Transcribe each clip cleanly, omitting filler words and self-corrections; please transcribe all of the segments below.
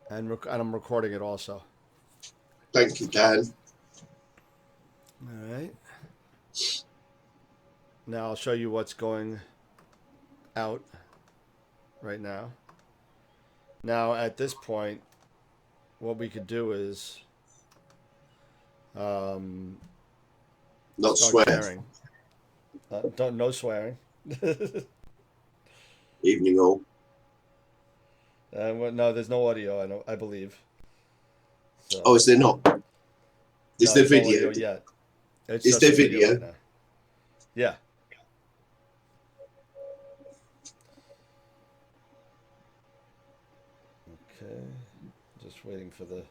and I'm recording it also. Thank you, Dan. All right. Now I'll show you what's going out right now. Now at this point, what we could do is um, Not start swear. sharing. Don't no swearing. Evening all. Well, no, there's no audio. I believe. Oh, So is there not? Is no, there there's no video? audio yet. It's Is just there a video right video? now. Yeah. Okay. Just waiting for the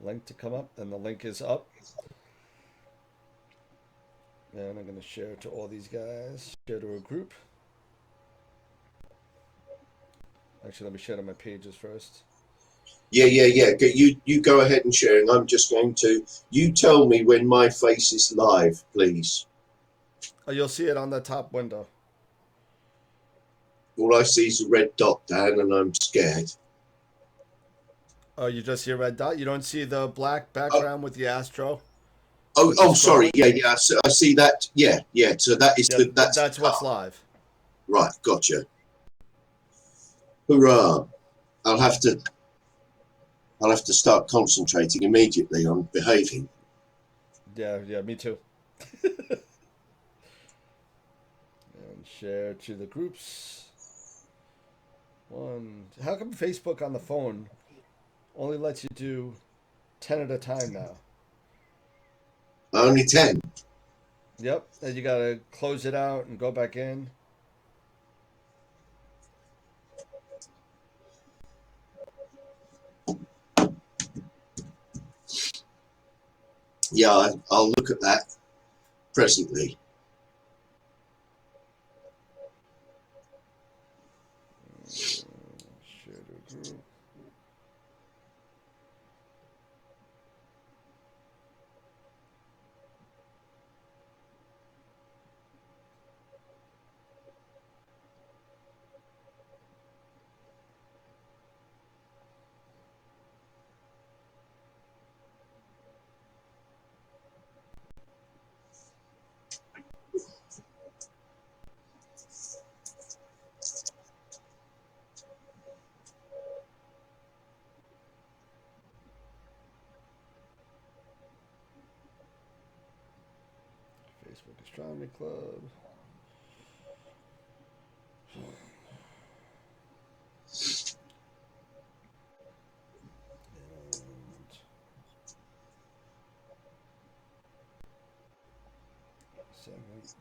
link to come up, and the link is up. And I'm going to share to all these guys. Share to a group. Actually, let me share to my pages first. Yeah. You go ahead and sharing. I'm just going to. You tell me when my face is live, please. Oh, you'll see it on the top window. All I see is a red dot, Dan, and I'm scared. Oh, you just see a red dot? You don't see the black Oh, background with the Astro? oh, With the oh sorry. scrolling? Yeah. I see that. Yeah. So that is Yeah, that's the that's what's car. live. Right. Gotcha. Hurrah! I'll have to. I'll have to start concentrating immediately on behaving. Yeah, me too. And share to the groups. One. How come Facebook on the phone only lets you do 10 at a time now? Only 10. Yep, and you gotta close it out and go back in. Yeah, I'll look at that presently. Share to a group. Facebook Astronomy Club. And segment.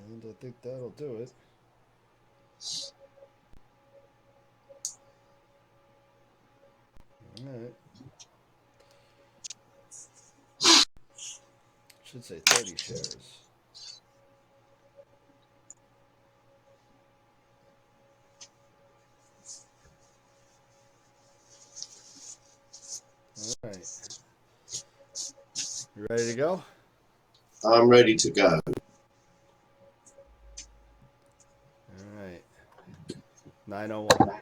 And I think that'll do it. Alright. Should say 30 shares. Alright. You ready to go? I'm ready to go. Alright. 9:01.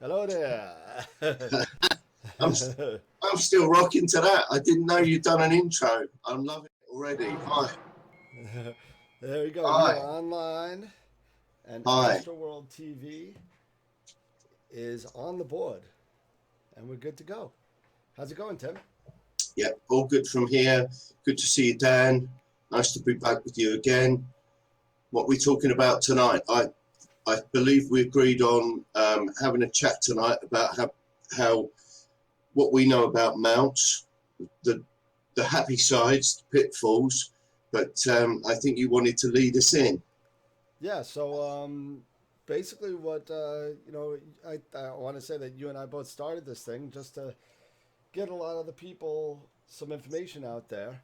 Hello there. I'm I'm still rocking to that. I didn't know you'd done an intro. I'm loving it already. Hi. There we go. We are Hi. online, and Hi. Astroworld TV is on the board, and we're good to go. How's it going, Tim? Yeah, all good from here. Good to see you, Dan. Nice to be back with you again. What we're talking about tonight, I believe we agreed on having a chat tonight about how what we know about mounts, the happy sides, the pitfalls, but I think you wanted to lead us in. Yeah. So basically, what I want to say that you and I both started this thing just to get a lot of the people some information out there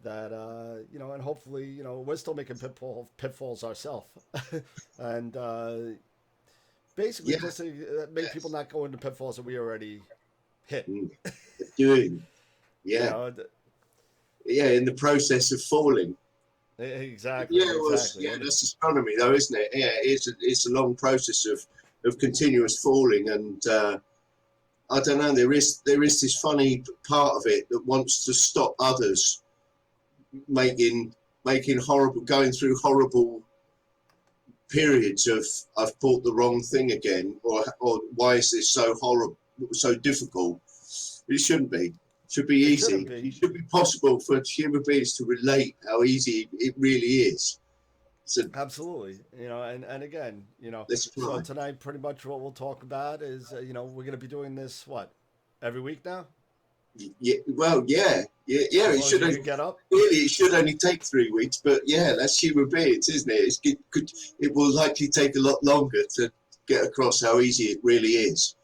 that and hopefully we're still making pitfalls ourselves, and basically Yeah, just to make people yes. not go into pitfalls that we already hit. Mm. Doing, You yeah, know, yeah, in the process of falling. exactly, Yeah, well, exactly, yeah, and that's astronomy, though, isn't it? Yeah, it's a long process of continuous falling, and I don't know. There is this funny part of it that wants to stop others making horrible, going through horrible periods of I've bought the wrong thing again, or why is this so horrible, so difficult? It shouldn't be. It should be it shouldn't easy. be. It should be possible for human beings to relate how easy it really is. So Absolutely, and again, let's so try. tonight, pretty much what we'll talk about is, we're going to be doing this what every week now, Yeah, well, yeah. as It long as should you only, can get up. really, it should only take 3 weeks, but yeah, that's human beings, isn't it? It will likely take a lot longer to get across how easy it really is.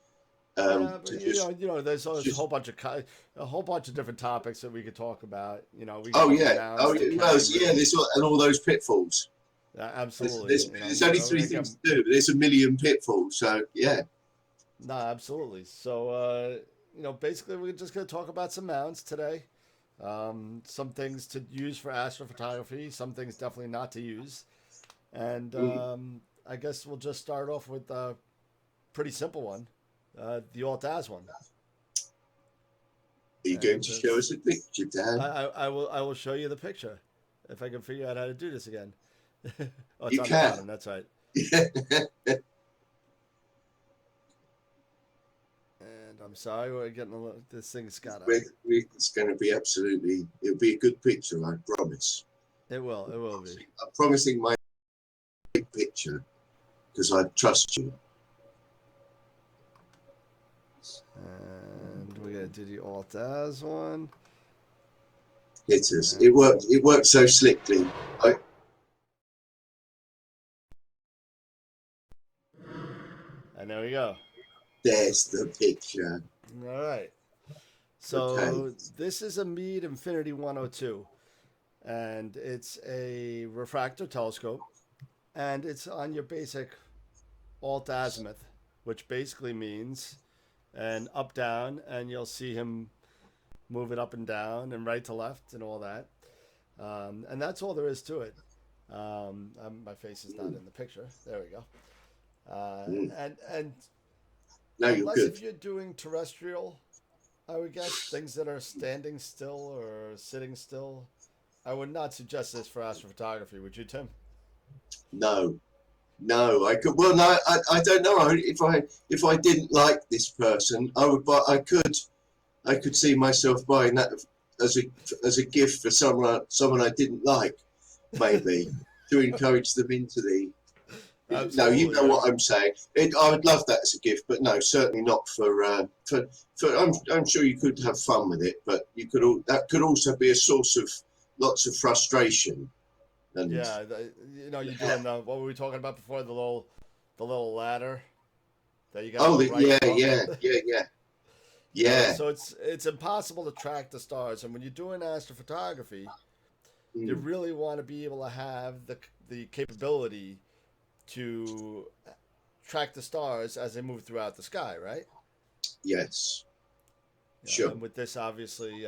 Yeah, but To just, there's a just. whole bunch of a whole bunch of different topics that we could talk about. We can Oh go from yeah, mounts to well, yeah. cameras. And all those pitfalls. Absolutely, There's only three things again, to do, but there's a million pitfalls. So yeah. no, absolutely. So, basically, we're just going to talk about some mounts today. Some things to use for astrophotography, some things definitely not to use. And Mm. I guess we'll just start off with a pretty simple one, the Alt-Az one. Are you going And to show us a picture, Dan? I will show you the picture if I can figure out how to do this again. Oh, it's You on the can. bottom. That's right. Yeah. And I'm sorry, we're getting a little. This thing's got a. It's going to be absolutely. It'll be a good picture, I promise. It will. It will be. I'm promising my picture because I trust you. And we're gonna do the Alt-Az one. It is. It worked. It worked so slickly. And there we go. There's the picture. All right. So Okay. this is a Meade Infinity 102, and it's a refractor telescope, and it's on your basic alt-azimuth, which basically means an up-down, and you'll see him move it up and down and right to left and all that. And that's all there is to it. My face is not in the picture. There we go. And No, you're unless good. if you're doing terrestrial, I would guess things that are standing still or sitting still, I would not suggest this for astrophotography. Would you, Tim? No, no. I could. Well, no. I don't know. If I didn't like this person, I would. But I could see myself buying that as a gift for someone I didn't like, maybe to encourage them into the. No, you know Absolutely. what I'm saying. I would love that as a gift, but no, certainly not for. I'm sure you could have fun with it, but that could also be a source of lots of frustration. And Yeah, you're doing the what were we talking about before? The little ladder that you got to oh, go right yeah, up. yeah. So it's impossible to track the stars, and when you're doing astrophotography, you Mm, really want to be able to have the capability to track the stars as they move throughout the sky, right? yes, You know, sure. and with this, obviously,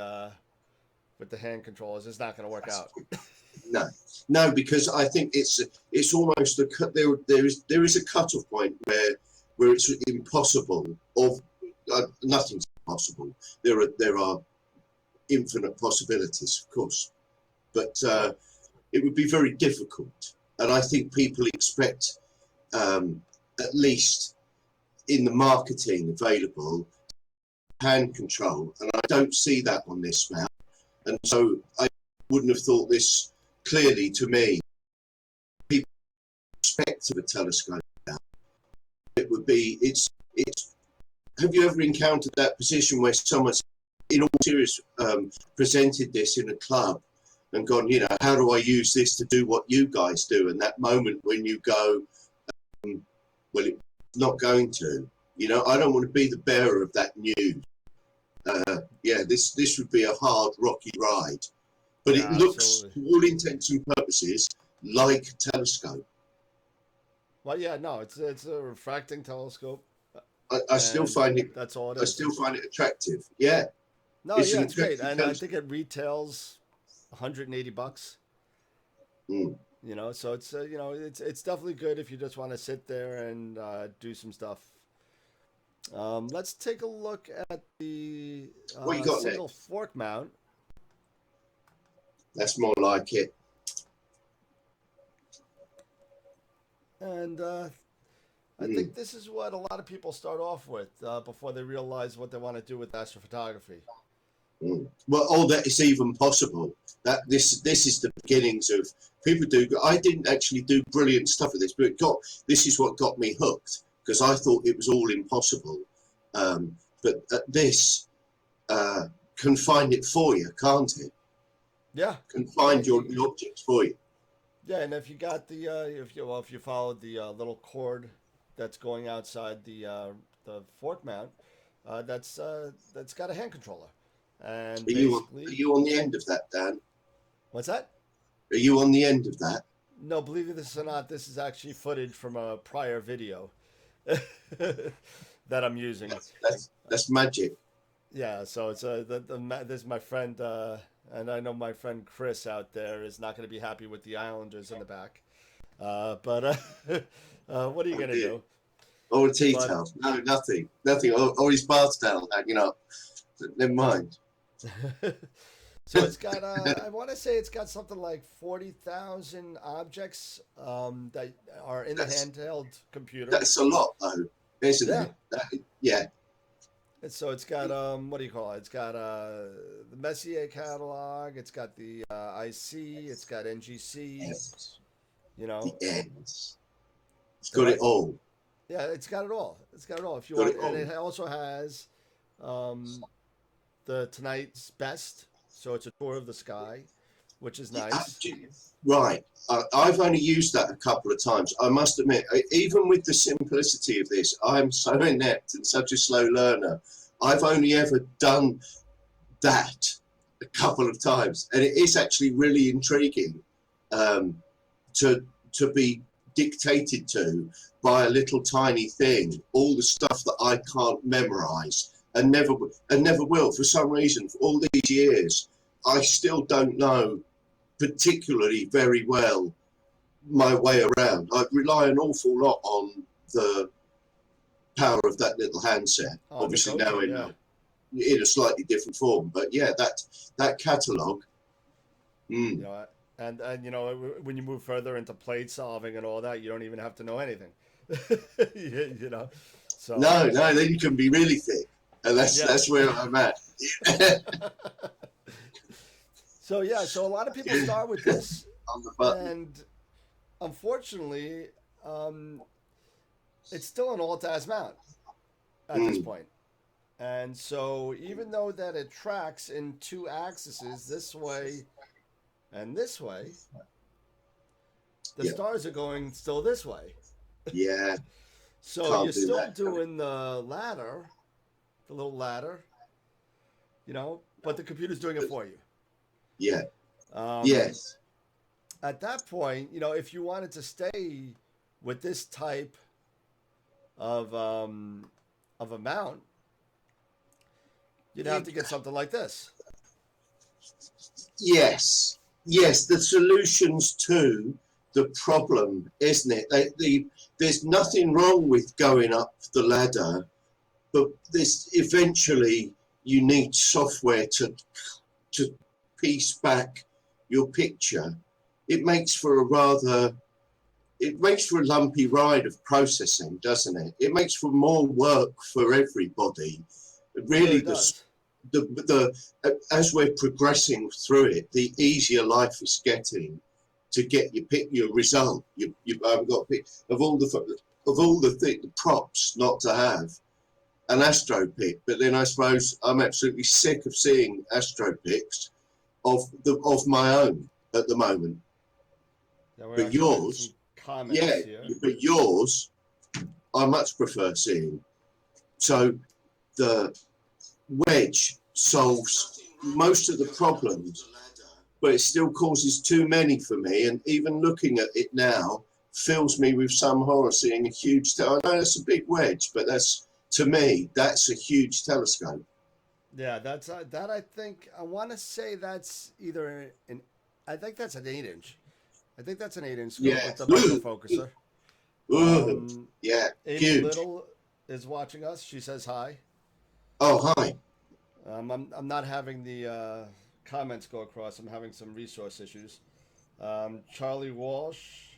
with the hand controllers, it's not going to work out. No, because I think it's almost there is a cutoff point where it's impossible, or nothing's possible. There are infinite possibilities, of course, but it would be very difficult. And I think people expect, at least in the marketing available, hand control, and I don't see that on this map. And so I wouldn't have thought this clearly to me. People expect of a telescope now. It would be, it's. Have you ever encountered that position where someone's, in all seriousness, presented this in a club and gone, you know, how do I use this to do what you guys do? And that moment when you go, well, it's not going to. You know, I don't want to be the bearer of that news. Yeah, this would be a hard, rocky ride, but Yeah, it looks, absolutely. to all intents and purposes, like a telescope. Well, yeah, no, it's a refracting telescope. I still And find it. that's all it I is. still find it attractive. Yeah, No, it's yeah, an it's great, attractive and I telescope. think it retails $180. Mm. You know, so it's you know, it's definitely good if you just want to sit there and do some stuff. Let's take a look at the What you got single next? fork mount. That's more like it. And I Mm. think this is what a lot of people start off with before they realize what they want to do with astrophotography. Mm. Well, all that is even possible. That this is the beginnings of people do. I didn't actually do brilliant stuff with this, but this is what got me hooked, because I thought it was all impossible. But this can find it for you, can't it? Yeah, Can find yeah, the objects for you. yeah, and if you got the if you followed the little cord that's going outside the fork mount, that's got a hand controller, and Are basically, you on the end of that, Dan? what's that? Are you on the end of that? No, believe this or not, this is actually footage from a prior video that I'm using. That's magic. Yeah, so it's this is my friend, and I know my friend Chris out there is not going to be happy with the Islanders in the back. But what are you Oh going to dear. do? All the tea But towels. No, nothing. Or his bath towel hanging up. Never mind. so it's got I want to say it's got something like 40,000 objects that are in the That's handheld computer. that's a lot, though, isn't Yeah. it? Yeah. And so it's got what do you call it? It's got the Messier catalog. It's got the IC. It's got NGC. Yes. You know, The ends. It's the got it what? all. Yeah, it's got it all. It's got it all. If you Got want, it and all. it also has the tonight's best. So it's a tour of the sky, which is nice. Right. I've only used that a couple of times. I must admit, even with the simplicity of this, I'm so inept and such a slow learner. I've only ever done that a couple of times, and it is actually really intriguing to be dictated to by a little tiny thing. All the stuff that I can't memorize and never will for some reason. For all these years, I still don't know particularly very well my way around. I rely an awful lot on the power of that little handset. Oh, the Obviously now GoPro, in a slightly different form, but yeah, that catalog. you know, and you know when you move further into plate solving and all that, you don't even have to know anything. you know, so No, then you can be really thick, and yeah. that's where I'm at. So yeah, so a lot of people start with this, On the button. and unfortunately, it's still an alt-az mount at this point. And so even though that it tracks in two axes, this way and this way, the Yeah. stars are going still this way. Yeah, So Can't you're do still that. doing the ladder, the little ladder, you know, but the computer's doing it for you. yeah, Yes. At that point, you know, if you wanted to stay with this type of a mount, you'd have to get something like this. yes. The solutions to the problem, isn't it? There's nothing wrong with going up the ladder but this eventually you need software to piece back your picture. It makes for a lumpy ride of processing, doesn't it? It makes for more work for everybody. It Really, really does. as we're progressing through it, the easier life is getting to get your result. You I've got of all the props not to have an astro pic, but then I suppose I'm absolutely sick of seeing astro pics of my own at the moment. Yeah, we're But actually getting some yours, yeah, comments here. but yours, I much prefer seeing. So the wedge solves most of the problems, but it still causes too many for me. And even looking at it now fills me with some horror seeing a huge. I know that's a big wedge, but to me that's a huge telescope. Yeah, that's that. I think I want to say that's either an. I think that's an 8 inch. I think that's an 8 inch scope Yeah, with the micro focuser. Um, yeah, Amy huge. Little is watching us. She says hi. Oh, hi. I'm not having the comments go across. I'm having some resource issues. Charlie Walsh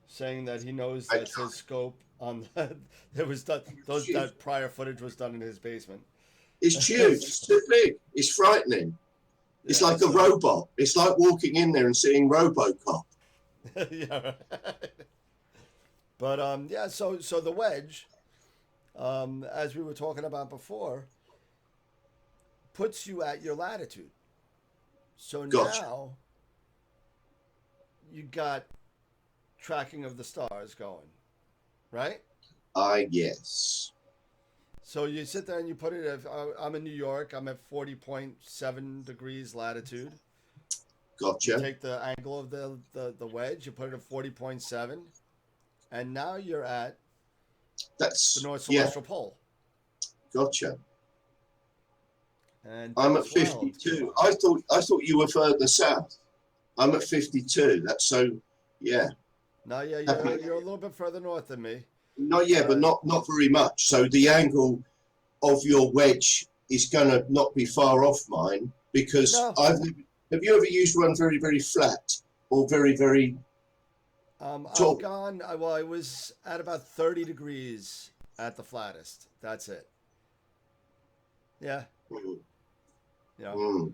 saying that he knows that's his scope on that. It was done. That prior footage was done in his basement. It's huge. It's too big. It's frightening. It's Yeah. like a So robot. It's like walking in there and seeing RoboCop. yeah. But yeah. So the wedge, as we were talking about before, puts you at your latitude. So Gotcha. now you got tracking of the stars going, right? I guess. So you sit there and you put it. I'm in New York. I'm at 40.7 degrees latitude. You Gotcha. take the angle of the wedge. You put it at 40.7, and now you're at the North Yeah, Celestial Pole. gotcha. And I'm at Dennis Wild came 52. on. I thought you were further south. I'm at 52. That's so, yeah. Now, yeah, Happy. you're a little bit further north than me. Not yet, but Uh, not very much. So the angle of your wedge is going to not be far off mine because no, have you ever used one very, very flat or very, very I've tall? gone. Well, I was at about 30 degrees at the flattest. That's it. Yeah, Mm, you know, mm.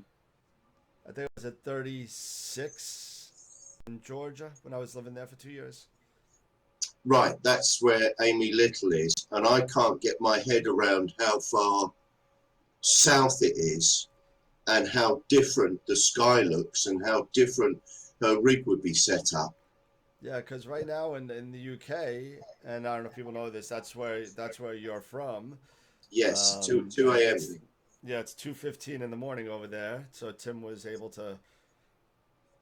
I think I was at 36 in Georgia when I was living there for 2 years. Right, that's where Amy Little is. And I can't get my head around how far south it is and how different the sky looks and how different her rig would be set up. Yeah, because right now in the UK, and I don't know if people know this, that's where you're from. Yes, 2 It's a.m. yeah, it's 2:15 in the morning over there. So Tim was able to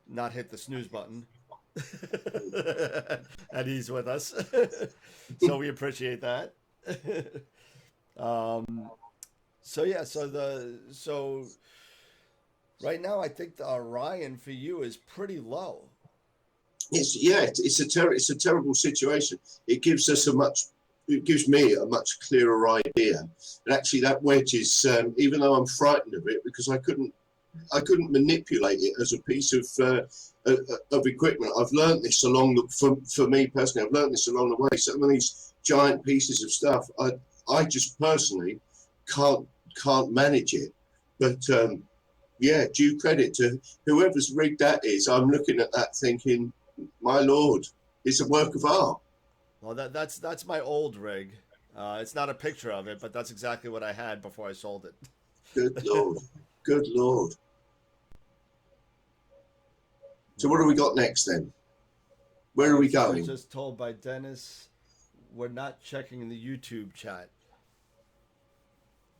not hit the snooze button, and he's with us. So we appreciate that. um, so yeah, so right now I think the Orion for you is pretty low. It's a terrible situation. It gives us it gives me a much clearer idea. And actually, that wedge is, even though I'm frightened of it because I couldn't manipulate it as a piece of equipment. I've learned this for me personally. I've learned this along the way. Some of these giant pieces of stuff, I just personally can't manage it. But yeah, due credit to whoever's rigged that is. I'm looking at that thinking, my lord, it's a work of art. Well, that's my old rig. It's not a picture of it, but that's exactly what I had before I sold Good it. lord, good lord. So what do we got next then? Where are we So I was going? just told by Dennis, we're not checking the YouTube chat.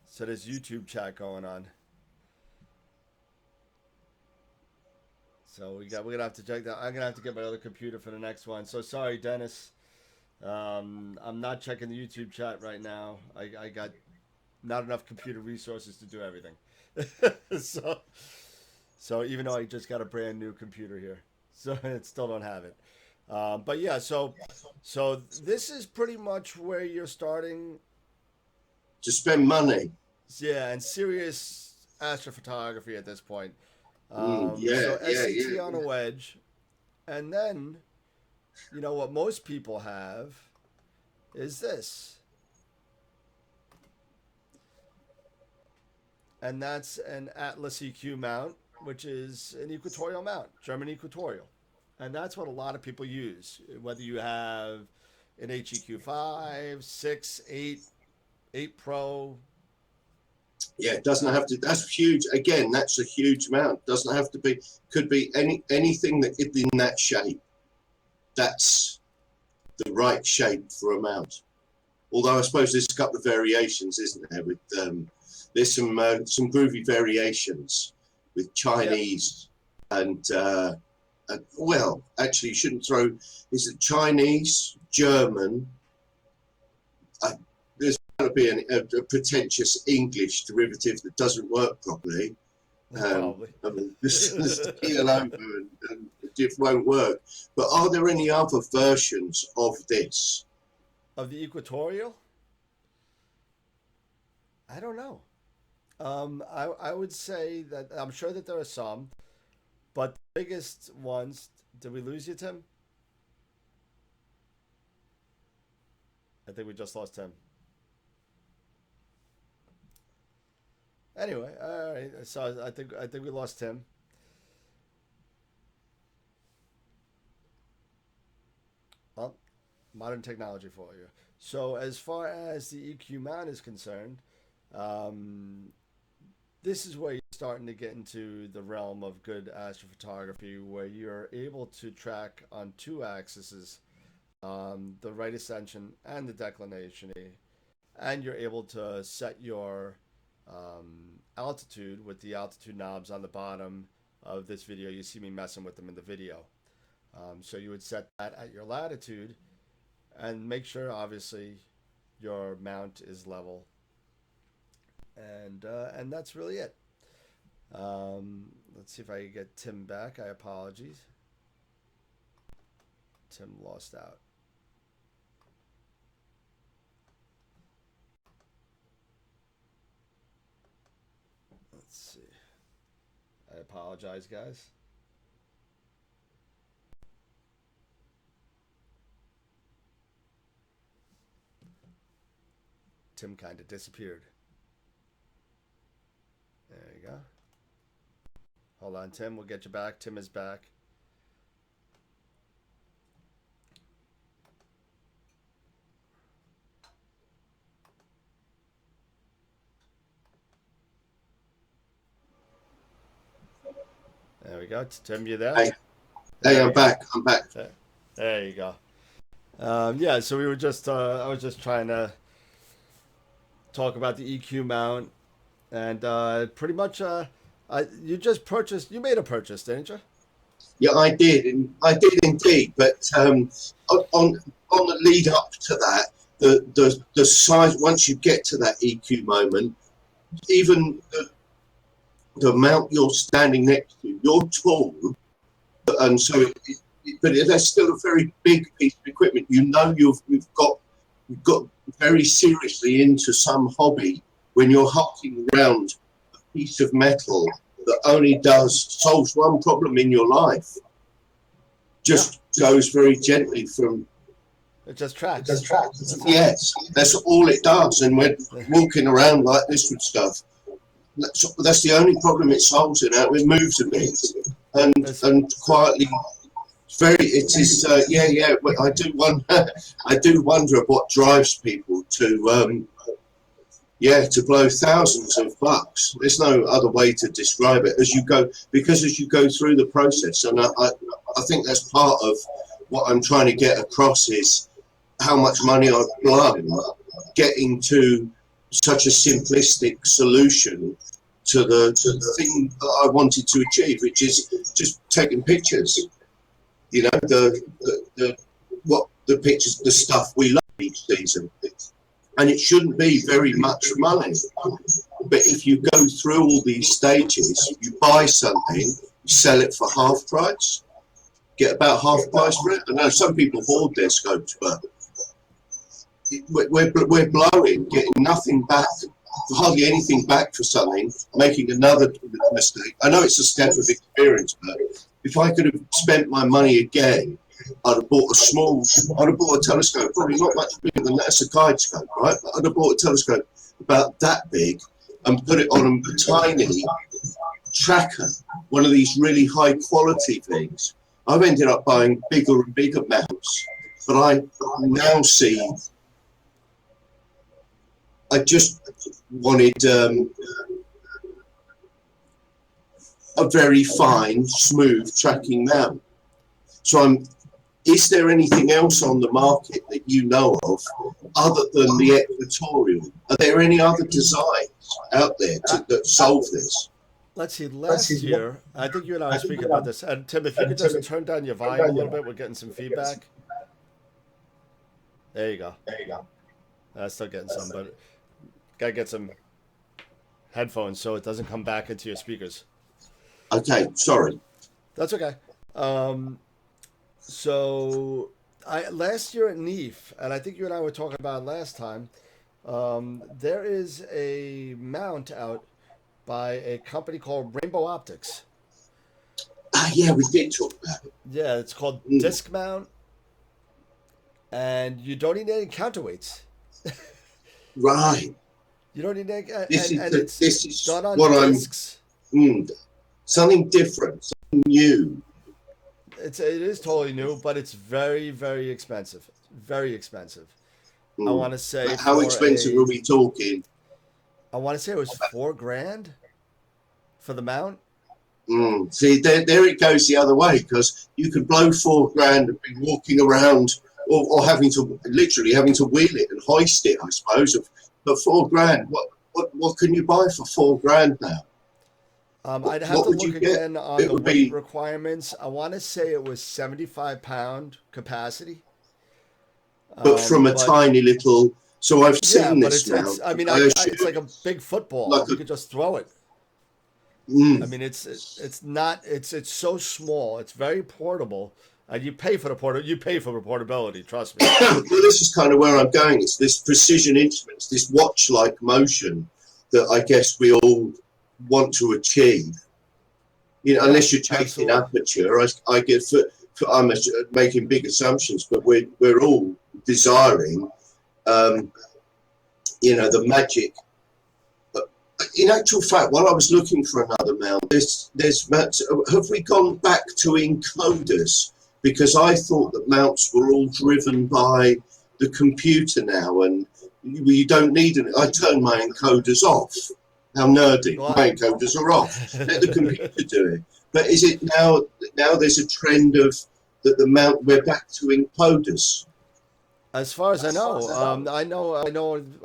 So there's YouTube chat going on. So we're gonna have to check that. I'm gonna have to get my other computer for the next one. So sorry, Dennis. I'm not checking the YouTube chat right now. I got not enough computer resources to do everything. so so even though I just got a brand new computer here, so I still don't have it. But yeah, so this is pretty much where you're starting to spend money. Yeah, and serious astrophotography at this point. Yeah, So yeah, SCT yeah. on a wedge, and then what most people have is this, and that's an Atlas EQ mount, which is an equatorial mount, German equatorial, and that's what a lot of people use. Whether you have an HEQ 5, 6, 8, 8 Pro. Yeah, it doesn't have to. That's huge. Again, that's a huge amount. Doesn't have to be. Could be anything that is in that shape. That's the right shape for a mount. Although I suppose there's a couple of variations, isn't there? With there's some groovy variations with Chinese and well, actually, you shouldn't throw. Is it Chinese, German? There's going to be a pretentious English derivative that doesn't work properly. Probably. I mean, this keel over and it won't work. But are there any other versions of this? Of the equatorial? I don't know. I would say that I'm sure that there are some, but the biggest ones. Did we lose you, Tim? I think we just lost Tim. Anyway, all right. So I think we lost Tim. Well, modern technology for you. So as far as the EQ mount is concerned, this is where you're starting to get into the realm of good astrophotography, where you're able to track on two axes, the right ascension and the declination, and you're able to set your altitude with the altitude knobs on the bottom of this video. You see me messing with them in the video. So you would set that at your latitude and make sure, obviously, your mount is level. And that's really it. Let's see if I can get Tim back. I apologize. Tim lost out. Let's see. I apologize, guys. Tim kind of disappeared. There you go. Hold on, Tim. We'll get you back. Tim is back. There we go. Tim, you there? Hey, I'm back. I'm back. There you go. Yeah, so we were just, I was just trying to talk about the EQ mount, and pretty much, you just purchased, you made a purchase, didn't you? Yeah, I did indeed. But on the lead up to that, the size, once you get to that EQ moment, even the mount you're standing next to, you're tall, and so but that's still a very big piece of equipment. You know, you've got very seriously into some hobby when you're hulking around a piece of metal that only solves one problem in your life. Just goes very gently from. It just tracks. Yes, that's all it does. And when walking around like this with stuff, that's the only problem it solves. It moves a bit and quietly. It is. I do wonder what drives people to blow thousands of bucks. There's no other way to describe it as you go through the process, and I think that's part of what I'm trying to get across is how much money I've blown getting to such a simplistic solution to the thing that I wanted to achieve, which is just taking pictures. You know, the pictures, the stuff we love each season. And it shouldn't be very much money. But if you go through all these stages, you buy something, you sell it for half price, get about half price for it. I know some people hoard their scopes, but we're blowing, getting nothing back, hardly anything back for something, making another mistake. I know it's a step of experience, but if I could have spent my money again, I'd have bought a telescope, probably not much bigger than that. It's a guide scope, right? But I'd have bought a telescope about that big and put it on a tiny tracker, one of these really high quality things. I've ended up buying bigger and bigger mounts, but I now see I just wanted a very fine, smooth tracking mount. So is there anything else on the market that you know of other than the Equatorial? Are there any other designs out there that solve this? Let's see. Last year, I think you and I were speaking about this. And Tim, if you could just turn down your volume a little bit, we're getting some feedback. There you go. Still getting some, but gotta get some headphones so it doesn't come back into your speakers. Okay, sorry. That's okay. So last year at NEAF, and I think you and I were talking about it last time, there is a mount out by a company called Rainbow Optics. Yeah, we did talk about it. Yeah, it's called Disc Mount, and you don't need any counterweights. Right. You don't need any, This is done on what discs. Something different, something new. It is totally new, but it's very, very expensive. Very expensive. I want to say. How expensive are we talking? I want to say it was $4,000 for the mount. See, there it goes the other way, because you could blow $4,000 and be walking around, or having to wheel it and hoist it, I suppose. But $4,000, what can you buy for $4,000 now? I'd have to look again on the weight requirements. I want to say it was 75-pound capacity. But from a tiny little. So I've seen this now. It's like a big football. You could just throw it. I mean, it's so small. It's very portable, and you pay for the portability. Trust me. Well, this is kind of where I'm going. It's this precision instruments, this watch-like motion that I guess we all want to achieve. Unless you're chasing aperture, I get. I'm making big assumptions, but we're all desiring, the magic. In actual fact, while I was looking for another mount, have we gone back to encoders? Because I thought that mounts were all driven by the computer now, and you don't need it. I turn my encoders off. How nerdy! My encoders are off. Let the computer do it. But is it now? Now there's a trend of that the mount. We're back to encoders. As far as I know, I know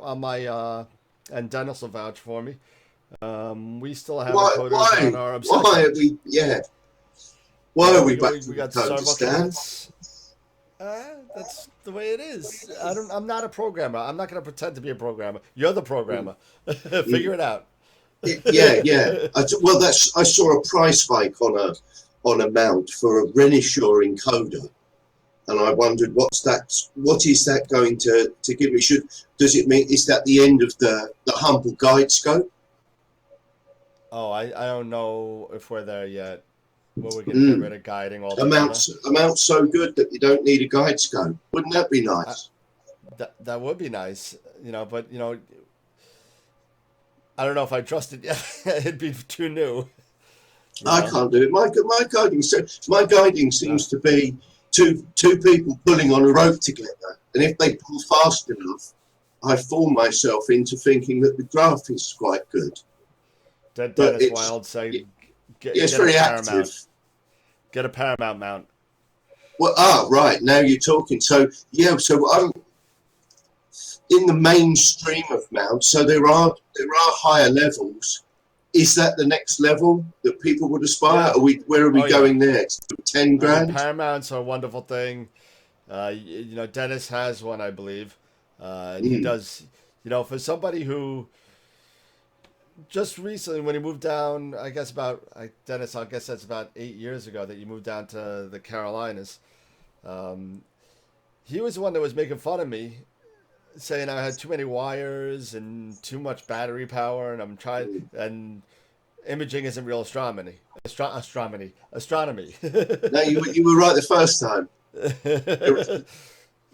on my and Dennis will vouch for me. We still have encoders on our Obsession. Why are we? Yeah. Why are we back to we got encoders, Dan? That's the way it is. I'm not a programmer. I'm not going to pretend to be a programmer. You're the programmer. Figure it out. Yeah. I saw a price hike on a mount for a Renishaw encoder, and I wondered what is that going to give me? Does it mean, is that the end of the humble guide scope? Oh, I don't know if we're there yet. Well, we're going to get rid of guiding all the Amounts so good that you don't need a guide scope. Wouldn't that be nice? That would be nice, but I don't know if I trust it yet. It'd be too new. I can't do it. My guiding seems to be two people pulling on a rope together, and if they pull fast enough, I fool myself into thinking that the graph is quite good. Dennis Wild say, it's very active. Get a Paramount mount. Well, right, now you're talking. So I'm in the mainstream of mounts. So there are higher levels. Is that the next level that people would aspire? Yeah. Where are we going next? $10,000? Paramounts are a wonderful thing. Dennis has one, I believe. He does. For somebody who just recently, when he moved down, Dennis, I guess that's about 8 years ago that you moved down to the Carolinas. He was the one that was making fun of me saying I had too many wires and too much battery power, and I'm trying, and imaging isn't real astronomy. Astronomy. No, you were right the first time.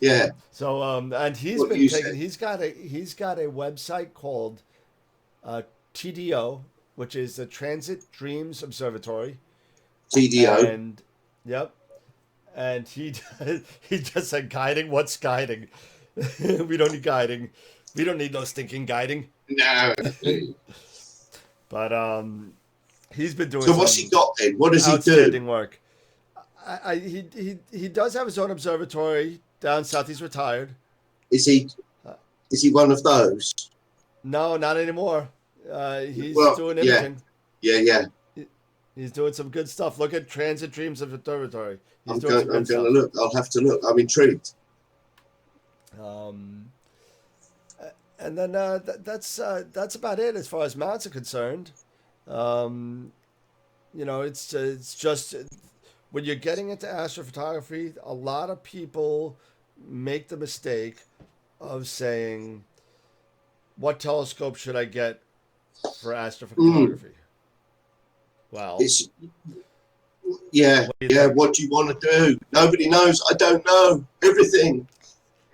Yeah. So and he's What been you taking. said. He's got a website called TDO, which is the Transit Dreams Observatory, TDO. and yep, and he just said guiding. What's guiding? We don't need guiding. We don't need no stinking guiding. No. But he's been doing So what's he some got then? What does he do? outstanding work. He does have his own observatory down south. He's retired. Is he Uh, is he one of those? No, not anymore. He's Well, doing yeah. imaging. Yeah. He's doing some good stuff. Look at Transit Dreams Observatory. He's I'm doing going. some I'm good going stuff. to look. I'll have to look. I'm intrigued. Um, and then that's about it as far as mounts are concerned. Um, it's just when you're getting into astrophotography, a lot of people make the mistake of saying, "What telescope should I get for astrophotography?" Well, It's yeah. what do you Yeah. think? What do you want to do? Nobody knows. I don't know everything.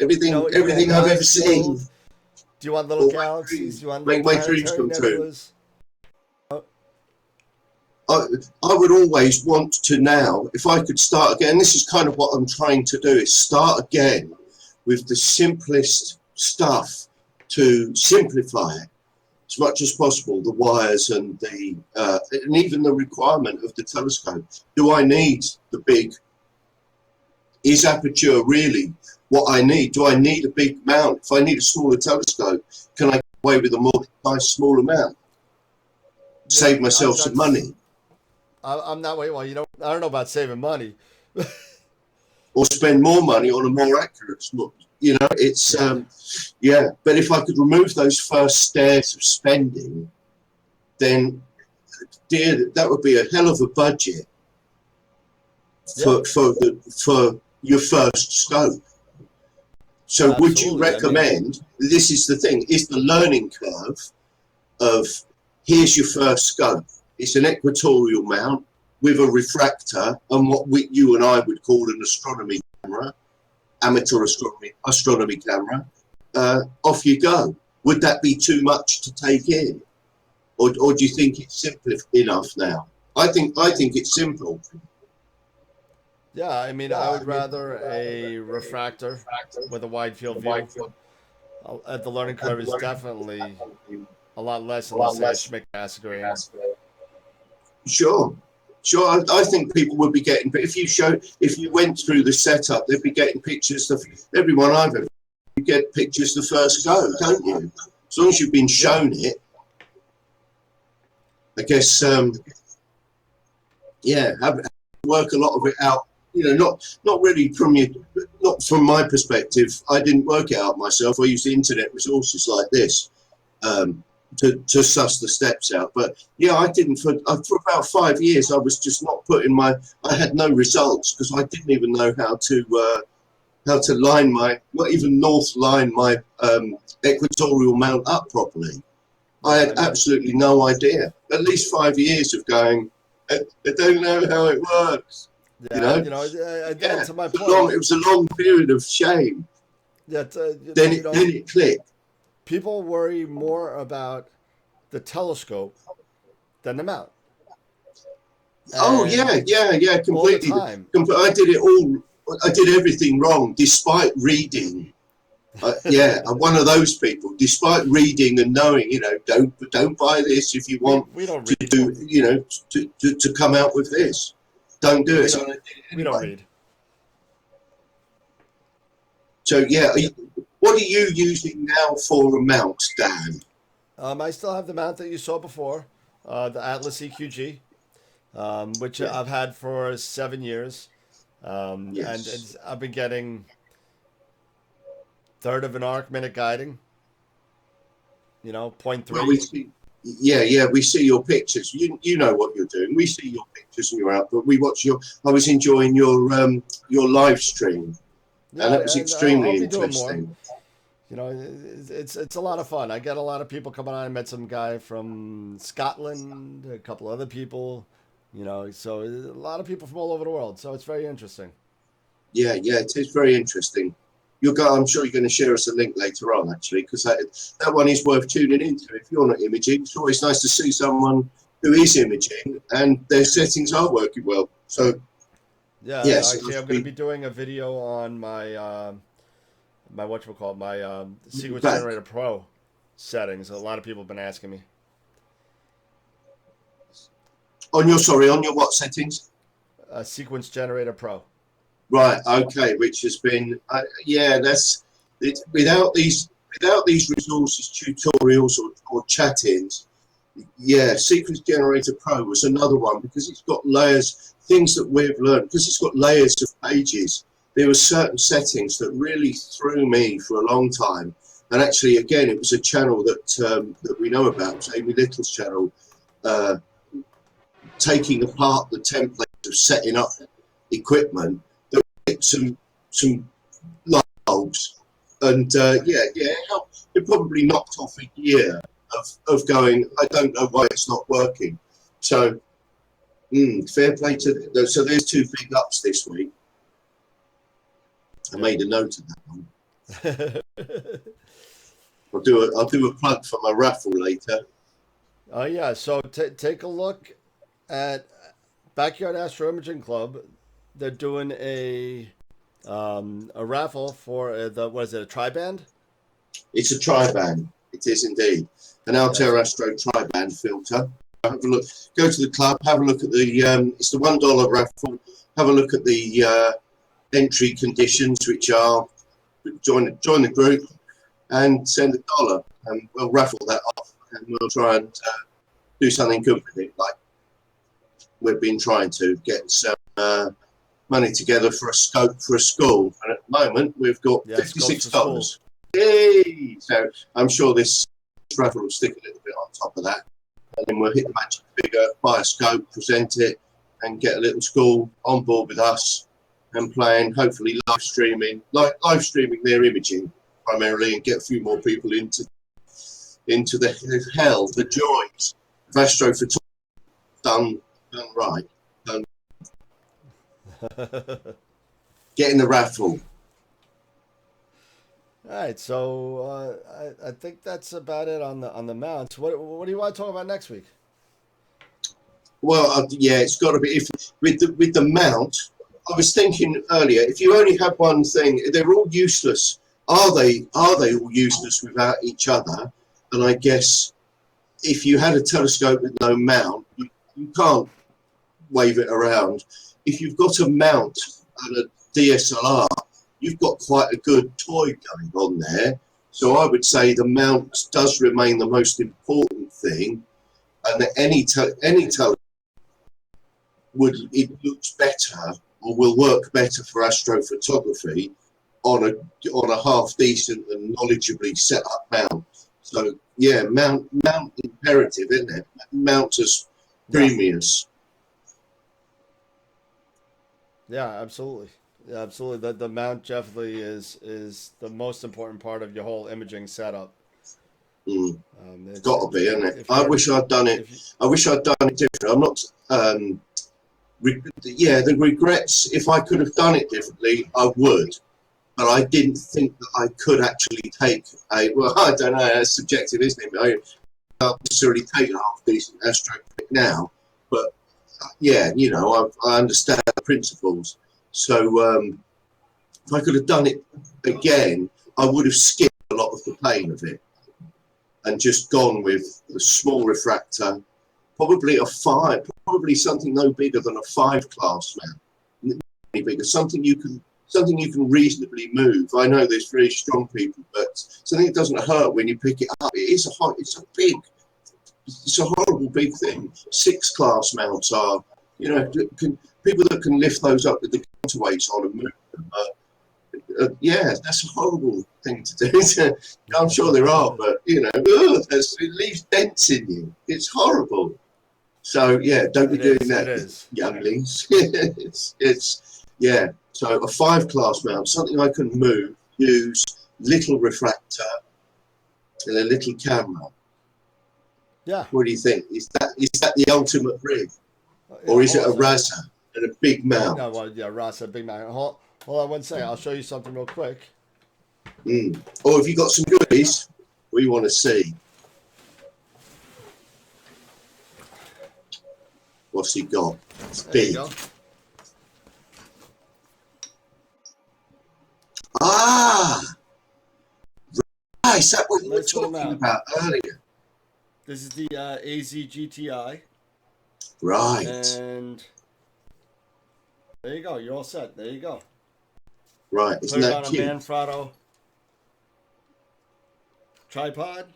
You want Everything I've ever galaxies? seen. Do you want little All my galaxies? dreams. Do you want Make little my dreams planetary come true. nebulas? I would always want to now, if I could start again, this is kind of what I'm trying to do, is start again with the simplest stuff to simplify it as much as possible, the wires and and even the requirement of the telescope. Do I need the big, is aperture really what I need? Do I need a big mount? If I need a smaller telescope, can I get away with a nice smaller mount? Save myself some money. I'm not wait. Well, I don't know about saving money. Or spend more money on a more accurate slot. It's yeah. But if I could remove those first stairs of spending, then dear, that would be a hell of a budget for your first scope. So would you Absolutely. recommend, this is the thing, is the learning curve of here's your first scope. It's an equatorial mount with a refractor and what you and I would call an astronomy camera, amateur astronomy camera. Off you go. Would that be too much to take in, or do you think it's simple enough now? I think it's simple. Yeah, I would rather a refractor with a wide field view. The learning curve is definitely a lot less than, let's say, a Schmidt Cassegrain. Sure. I think people would be getting, but if you went through the setup, they'd be getting pictures of everyone I've ever. You get pictures the first go, don't you? As long as you've been shown it, I guess. Work a lot of it out. Not really not from my perspective. I didn't work it out myself. I used the internet resources like this. To suss the steps out, but yeah, I didn't for about 5 years. I was just not putting I had no results because I didn't even know how to line not even north line my equatorial mount up properly. I had absolutely no idea. At least 5 years of going, I don't know how it works. Yeah, again, to my point, it was a long period of shame. That Then it clicked. People worry more about the telescope than the mount. Oh yeah, completely. All the time. I did it all. I did everything wrong, despite reading. I'm one of those people. Despite reading and knowing, don't buy this if you want we don't to read. do, to come out with this. Don't do it. We don't read. So yeah, what are you using now for a mount, Dan? I still have the mount that you saw before, the Atlas EQG, which I've had for 7 years, and I've been getting third of an arc minute guiding. 0.3. Well, we see your pictures. You know what you're doing. We see your pictures and your output. We watch I was enjoying your live stream, and that was extremely interesting. You know, it's a lot of fun. I get a lot of people coming on. I met some guy from Scotland, a couple other people. You know, so a lot of people from all over the world. So it's very interesting. Yeah, yeah, it is very interesting. You'll go. I'm sure you're going to share us a link later on, actually, because that one is worth tuning into. If you're not imaging, it's always nice to see someone who is imaging and their settings are working well. So Yeah, yes, actually, I'm going to be doing a video on my my whatchamacallit, my Sequence back Generator Pro settings. A lot of people have been asking me. on your what settings? Sequence Generator Pro. Right. Okay. Which has been yeah. That's it. Without these resources, tutorials or chat-ins. Yeah, Sequence Generator Pro was another one because it's got layers, things that we've learned, because it's got layers of pages. There were certain settings that really threw me for a long time. And actually, again, it was a channel that we know about, it was Amy Little's channel, uh, taking apart the template of setting up equipment. There were some light bulbs, and it probably knocked off a year of going, I don't know why it's not working. So fair play to them. So there's two big ups this week. I made a note of that one. I'll do a plug for my raffle later. Oh yeah, so take a look at Backyard Astro Imaging Club. They're doing a raffle for the what is it, a tri-band? It's a tri-band. It is indeed an Altera Astro tri-band filter. Have a look. Go to the club. Have a look at the. It's the $1 raffle. Have a look at the entry conditions, which are join the group and send $1, and we'll raffle that off, and we'll try and do something good with it, like we've been trying to get some money together for a scope for a school, and at the moment we've got $56. Yay! So I'm sure this raffle will stick a little bit on top of that, and then we'll hit the magic figure, buy a scope, present it, and get a little school on board with us and playing, hopefully live streaming their imaging primarily, and get a few more people into the hell, the joys of astrophotography done right. Getting the raffle. All right, so I think that's about it on the mounts. What do you want to talk about next week? Well, yeah, it's got to be with the mount. I was thinking earlier, if you only have one thing, they're all useless. Are they all useless without each other? And I guess if you had a telescope with no mount, you can't wave it around. If you've got a mount and a DSLR, you've got quite a good toy going on there. So I would say the mount does remain the most important thing, and that any telescope it looks better or will work better for astrophotography on a half decent and knowledgeably set up mount. So yeah, mount imperative, isn't it? Mount as premiums. Yeah, absolutely. Yeah, absolutely. The mount definitely is the most important part of your whole imaging setup. It's got to be, isn't it? I wish I'd done it. I wish I'd done it different. I'm not. The regrets. If I could have done it differently, I would. But I didn't think that I could actually take a. Well, I don't know. That's subjective, isn't it? I can't necessarily take a half decent astro now, but yeah, you know, I understand the principles. So if I could have done it again, I would have skipped a lot of the pain of it and just gone with the small refractor, probably something no bigger than a 5 class mount, bigger, something you can reasonably move. I know there's very strong people, but something that doesn't hurt when you pick it up. It's a horrible big thing. 6 class mounts are, you know, people that can lift those up with the counterweights on and move them. Yeah, that's a horrible thing to do. I'm sure there are, but you know, it leaves dents in you. It's horrible. So yeah, don't be doing that, younglings. it's yeah. So a 5 class mount, something I can move, use, little refractor and a little camera. Yeah. What do you think? Is that the ultimate rig, Yeah, or is it a hold on a Rasa and a big mount? No, well, yeah, Rasa, big man. Hold on one second. I'll show you something real quick. Or have you got some goodies we want to see? What's he got? It's There you big. go. Ah, nice. That's what you were Nice little talking mount. about earlier. This is the AZ GTI. Right. And there you go. You're all set. There you go. Right. Put Isn't it that on a cute? Manfrotto tripod.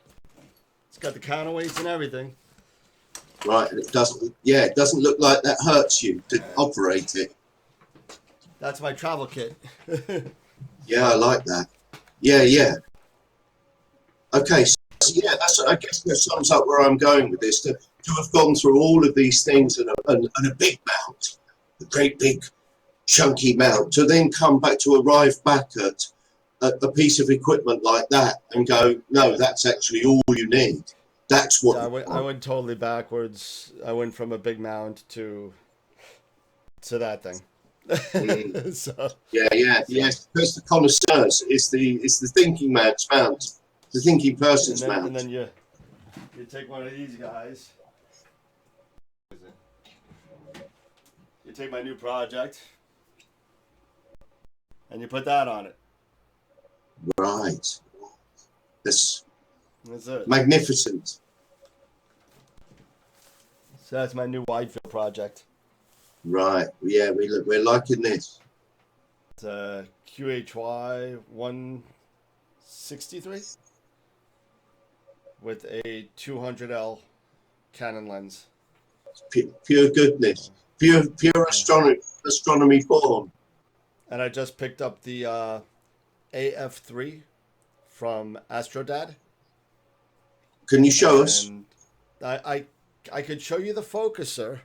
It's got the counterweights and everything. Right. And it doesn't. Yeah. It doesn't look like that hurts you to operate it. That's my travel kit. Yeah, I like that. Yeah. Yeah. Okay. So yeah, I guess that sums up where I'm going with this. To have gone through all of these things and a big mount, a great big chunky mount, to then come back to arrive back at a piece of equipment like that and go, no, that's actually all you need. That's what Yeah, I went totally backwards. I went from a big mount to that thing. So yes. Because the connoisseurs is the thinking man's mount, the thinking person's mount. And then you take one of these guys. You take my new project, and you put that on it. Right. That's it. Magnificent. So that's my new Widefield project. Right. Yeah, we're liking this. It's a QHY 163 with a 200L Canon lens. Pure goodness. Pure astronomy born. And I just picked up the AF3 from Astrodad. Can you show us? I could show you the focuser.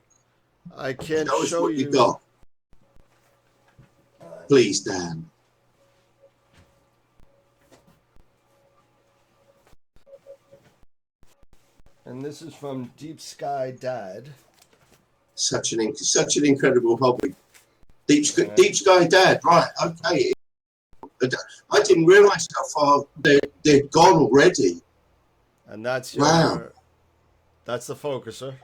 I can't Show us show what you. you got. Please, Dan. And this is from Deep Sky Dad. Such an incredible hobby. Deep Sky Dad. Right. Okay. I didn't realise how far they'd gone already. And that's that's the focuser.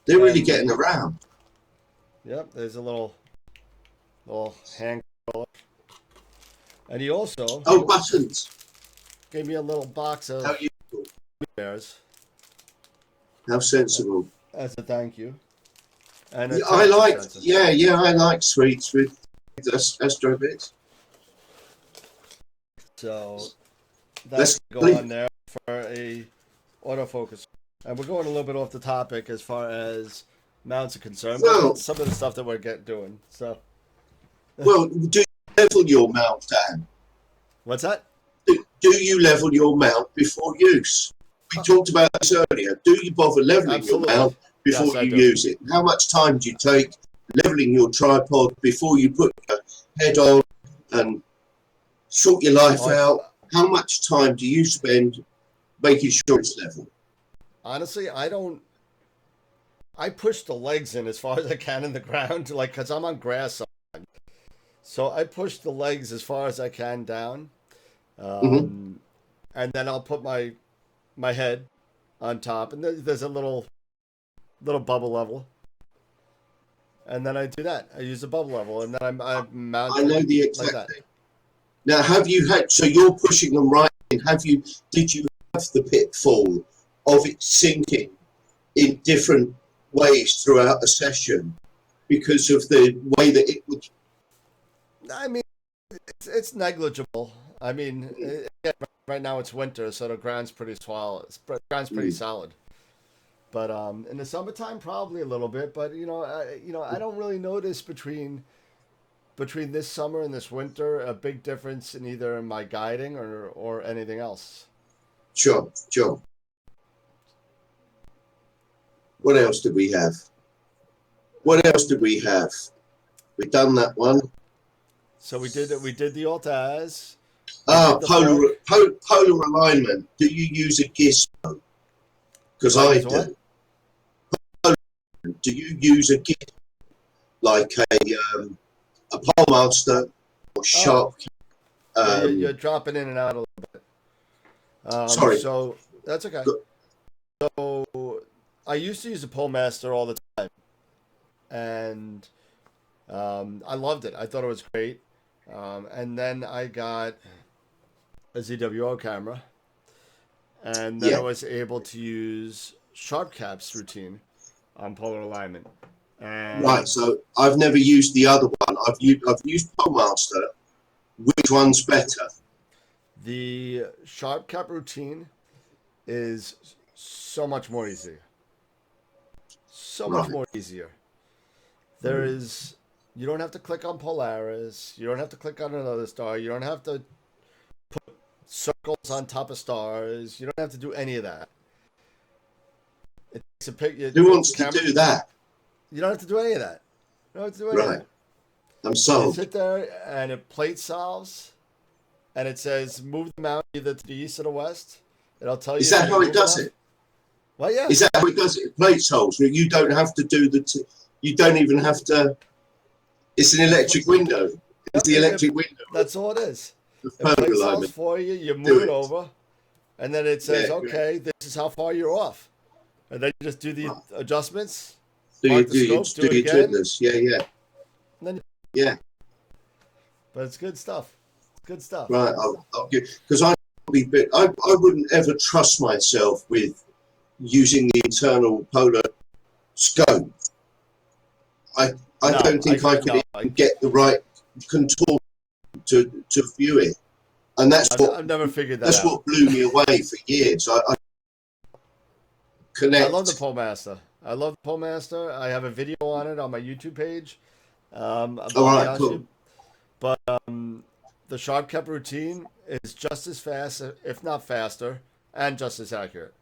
They're really getting around. Yep, there's a little hand controller. And he also buttons. Gave me a little box of bears. How sensible. As a thank you. And I like sweets with Astro bits. So that's go on there for a autofocus. And we're going a little bit off the topic as far as mounts are concerned. But that's some of the stuff that we're doing. So. Well, do you level your mount, Dan? What's that? Do you level your mount before use? We talked about this earlier. Do you bother leveling your mount before you use it? How much time do you take leveling your tripod before you put your head on and sort your life out? How much time do you spend making sure it's level? Honestly, I push the legs in as far as I can in the ground, like, because I'm on grass sometimes. So I push the legs as far as I can down. And then I'll put my head on top, and there's a little bubble level. And then I do that. I use the bubble level, and then I mount I know the exact like that. thing. Now, have you had, so you're pushing them right in, did you have the pitfall of it sinking in different ways throughout the session because of the way that it would? I mean, it's negligible. I mean, right now it's winter, so the ground's pretty solid. But in the summertime, probably a little bit. But I don't really notice between this summer and this winter a big difference in either my guiding or anything else. Sure. What else did we have? We've done that one. So we did the Altaz. Ah, The polar alignment. Do you use a gizmo? Because I use do. what? Do you use a gizmo like a pole master or sharp? Yeah, you're dropping in and out a little bit. Sorry. So that's okay. So I used to use a pole master all the time, and I loved it. I thought it was great. And then I got a ZWO camera, and then I was able to use Sharp Cap's routine on polar alignment. And Right. So I've never used the other one. I've used pole master. Which one's better? the Sharp Cap routine is so much more easier. So much more easier. There is, you don't have to click on Polaris. You don't have to click on another star. You don't have to put circles on top of stars. You don't have to do any of that. It's a pic. Who wants to do that? You don't have to do any of that. You don't have to do any of that. I'm You sold. sit there and it plate solves, and it says move the mount either to the east or the west. It'll tell you. Is that how it does it? Well, yeah. Is that how it does it? Plate holes. You don't have to do you don't even have to. It's an electric window. It's the electric window. That's all it is. The It plate polar solves alignment. for you. You move it over, and then it says, Yeah, okay, this is how far you're off, and then you just do the adjustments. Do mark the your scope, do it again. goodness. Yeah. And then, Yeah. but it's good stuff. It's good stuff. Right. I'll give, because I wouldn't ever trust myself with using the internal polar scope. I don't think I could even get the right contour to view it, and I've never figured that out. That's what blew me away for years. I connect. I love the Pole Master. I have a video on it on my YouTube page. About the cool. Oshu. But the Sharp Cap routine is just as fast, if not faster, and just as accurate.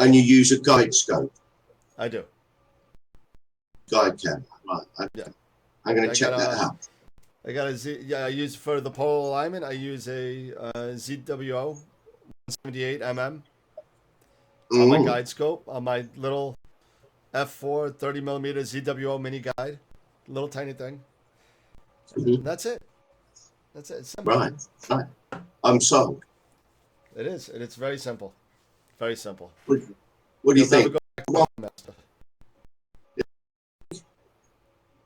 And you use a guide scope. I do. Guide cam. Right. Okay. I'm going to check that out. I got I use for the pole alignment. I use a ZWO 178 mm on my guide scope on my little f4 30 millimeter ZWO mini guide, little tiny thing. That's it. That's it. It's simple. Right. I'm sold. It is. It's very simple. Very simple. What do you think?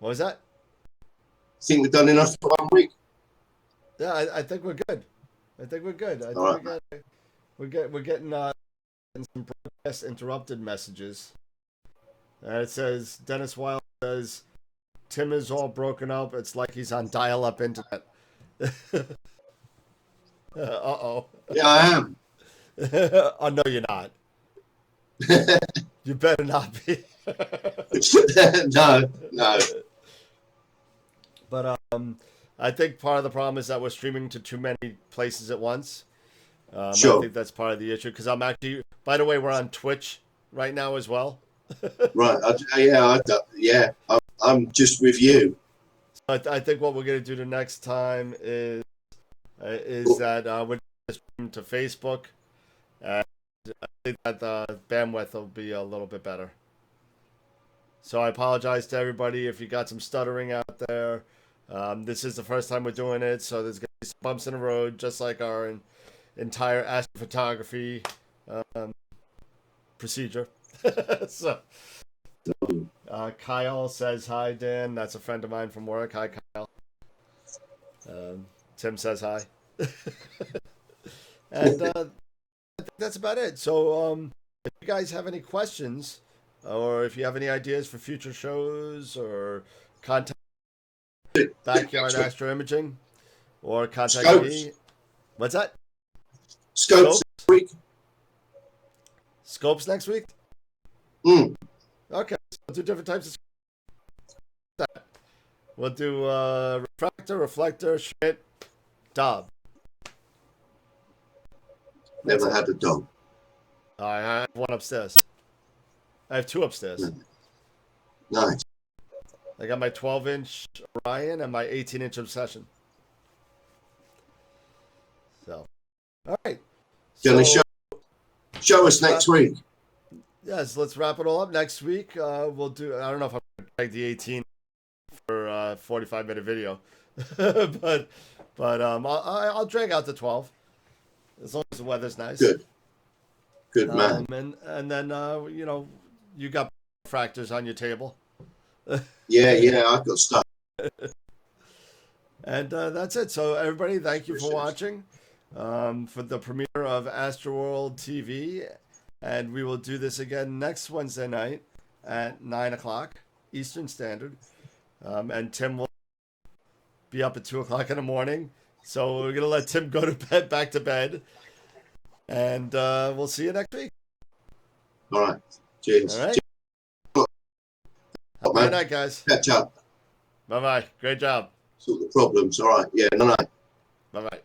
What was that? Think we've done enough for 1 week? Yeah, I think we're good. I think we're getting some broadcast interrupted messages. It says Dennis Wild says Tim is all broken up. It's like he's on dial-up internet. Uh-oh. Yeah, I am. Oh no, you're not. You better not be. No. But I think part of the problem is that we're streaming to too many places at once. Sure. I think that's part of the issue because I'm actually. By the way, we're on Twitch right now as well. Right. I'm just with you. I think what we're gonna do the next time is that we're gonna stream to Facebook, and I think that the bandwidth will be a little bit better. So I apologize to everybody if you got some stuttering out there. This is the first time we're doing it, so there's going to be some bumps in the road, just like our entire astrophotography procedure. So, Kyle says hi, Dan. That's a friend of mine from work. Hi, Kyle. Tim says hi. And I think that's about it. So if you guys have any questions, or if you have any ideas for future shows or content, Backyard Astro Imaging, or contact me. What's that? Scopes next week. Scopes next week? Okay. So we'll do different types of. We'll do refractor, reflector, Schmidt, Dob. Never had a dog. I have one upstairs. I have two upstairs. Nice. I got my 12-inch Orion and my 18-inch Obsession. So, all right. Gonna So, show us next week. yes, let's wrap it all up next week. We'll do. I don't know if I'm gonna drag the 18 for a 45-minute video, but I'll drag out the 12 as long as the weather's nice. Good man. And then you know, you got fractors on your table. Yeah, I've got stuff. And that's it. So everybody, thank you for watching for the premiere of Astroworld TV, and we will do this again next Wednesday night at 9:00 Eastern Standard. And Tim will be up at 2:00 in the morning, so we're gonna let Tim go to bed, back to bed, and we'll see you next week. All right. Cheers. All right. Have a good night, guys. Catch up. Bye bye. Great job. Sort the problems. All right. Yeah. No. Bye bye.